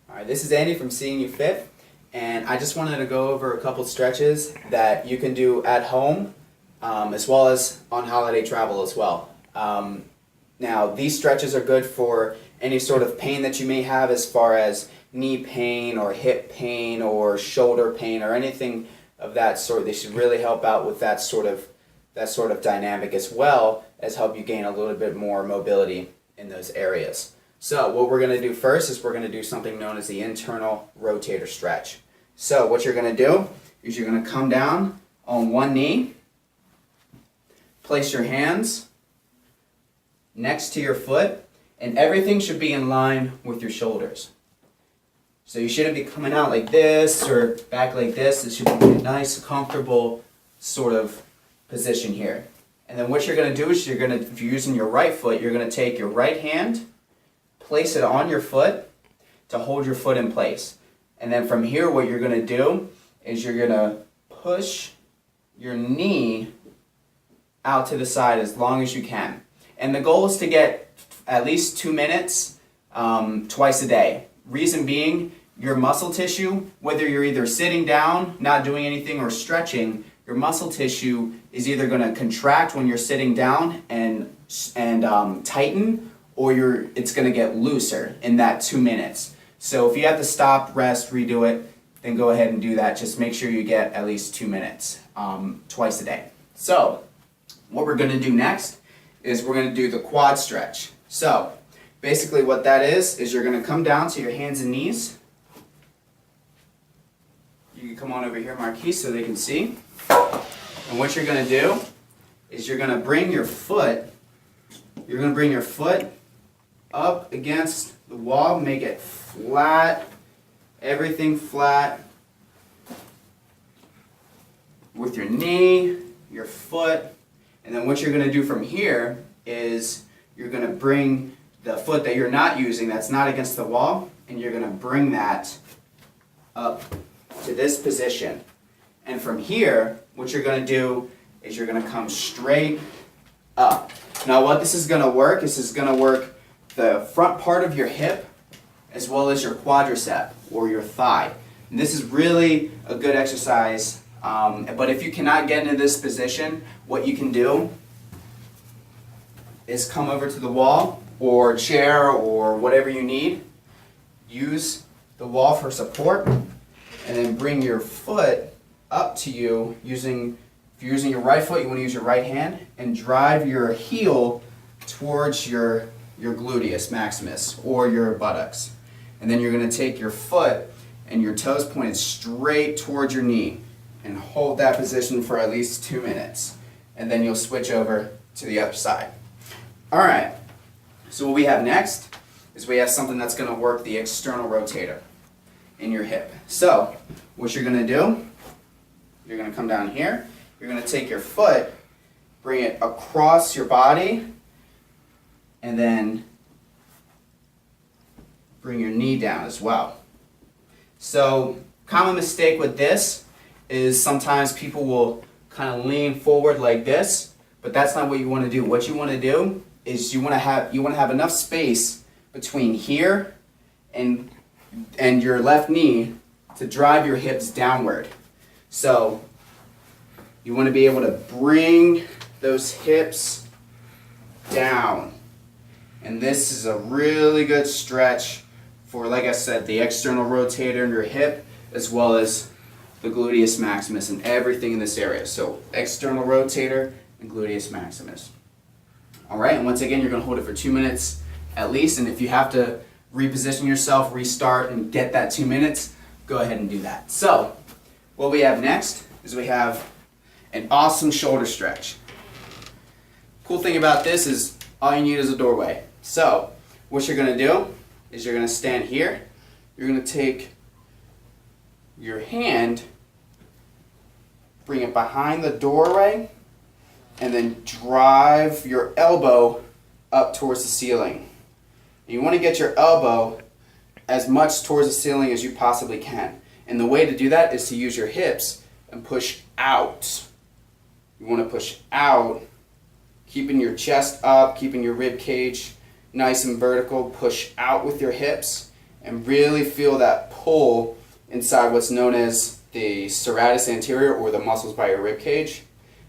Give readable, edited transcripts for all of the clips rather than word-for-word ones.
Alright, this is Andy from CNU Fit, and I just wanted to go over a couple stretches that you can do at home as well as on holiday travel as well. Now, these stretches are good for any sort of pain that you may have as far as knee pain or hip pain or shoulder pain or anything of that sort. They should really help out with that sort of dynamic as well as help you gain a little bit more mobility in those areas. So what we're going to do first is we're going to do something known as the internal rotator stretch. So what you're going to do is you're going to come down on one knee, place your hands next to your foot, and everything should be in line with your shoulders. So you shouldn't be coming out like this or back like this. It should be a nice, comfortable sort of position here. And then what you're going to do is if you're using your right foot, you're going to take your right hand, place it on your foot to hold your foot in place. And then from here, what you're going to do is you're going to push your knee out to the side as long as you can. And the goal is to get at least 2 minutes twice a day. Reason being, your muscle tissue, whether you're either sitting down, not doing anything, or stretching, your muscle tissue is either going to contract when you're sitting down and tighten, or it's going to get looser in that 2 minutes. So if you have to stop, rest, redo it, then go ahead and do that. Just make sure you get at least 2 minutes twice a day. So what we're going to do next is we're going to do the quad stretch. So basically what that is you're going to come down to your hands and knees. You can come on over here, Marquise, so they can see. And what you're going to do is you're going to bring your foot up against the wall, make it flat, everything flat, with your knee, your foot, and then what you're going to do from here is you're going to bring the foot that you're not using, that's not against the wall, and you're going to bring that up to this position. And from here, what you're going to do is you're going to come straight up. Now what this is going to work, the front part of your hip as well as your quadricep or your thigh. And this is really a good exercise, but if you cannot get into this position, what you can do is come over to the wall or chair or whatever you need. Use the wall for support and then bring your foot up to you if you're using your right foot, you want to use your right hand and drive your heel towards your gluteus maximus or your buttocks. And then you're going to take your foot and your toes pointed straight towards your knee and hold that position for at least 2 minutes. And then you'll switch over to the other side. Alright, so what we have next is we have something that's going to work the external rotator in your hip. So what you're going to do, you're going to come down here, you're going to take your foot, bring it across your body, and then bring your knee down as well. So common mistake with this is sometimes people will kind of lean forward like this, but that's not what you want to do. What you want to do is you want to have enough space between here and your left knee to drive your hips downward. So you want to be able to bring those hips down. And this is a really good stretch for, like I said, the external rotator in your hip as well as the gluteus maximus and everything in this area. So external rotator and gluteus maximus. Alright, and once again you're going to hold it for 2 minutes at least, and if you have to reposition yourself, restart, and get that 2 minutes, go ahead and do that. So what we have next is we have an awesome shoulder stretch. Cool thing about this is all you need is a doorway. So what you're going to do is you're going to stand here, you're going to take your hand, bring it behind the doorway, and then drive your elbow up towards the ceiling. And you want to get your elbow as much towards the ceiling as you possibly can. And the way to do that is to use your hips and push out. You want to push out, keeping your chest up, keeping your rib cage nice and vertical. Push out with your hips and really feel that pull inside what's known as the serratus anterior, or the muscles by your rib cage,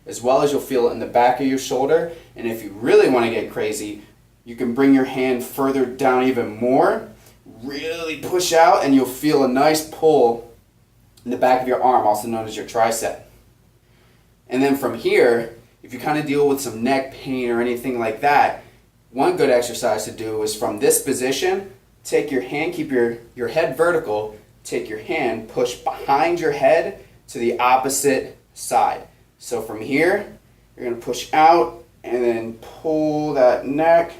as well as you'll feel it in the back of your shoulder. And if you really want to get crazy, you can bring your hand further down even more, really push out, and you'll feel a nice pull in the back of your arm, also known as your tricep. And then from here, if you kind of deal with some neck pain or anything like that, one good exercise to do is from this position, take your hand, keep your head vertical, take your hand, push behind your head to the opposite side. So from here, you're going to push out and then pull that neck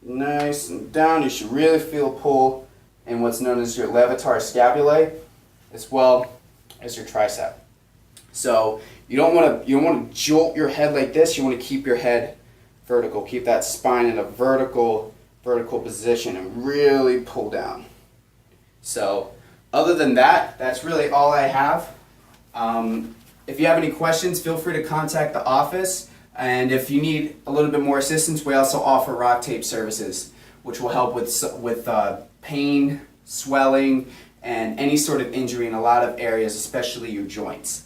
nice and down. You should really feel a pull in what's known as your levator scapulae, as well as your tricep. So you don't want to jolt your head like this. You want to keep your head vertical. Keep that spine in a vertical position and really pull down. So other than that, that's really all I have. If you have any questions, feel free to contact the office. And if you need a little bit more assistance, we also offer rock tape services, which will help with pain, swelling, and any sort of injury in a lot of areas, especially your joints.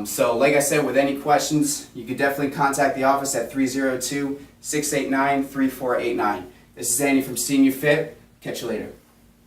So like I said, with any questions, you could definitely contact the office at 302-689-3489. This is Andy from CNU Fit. Catch you later.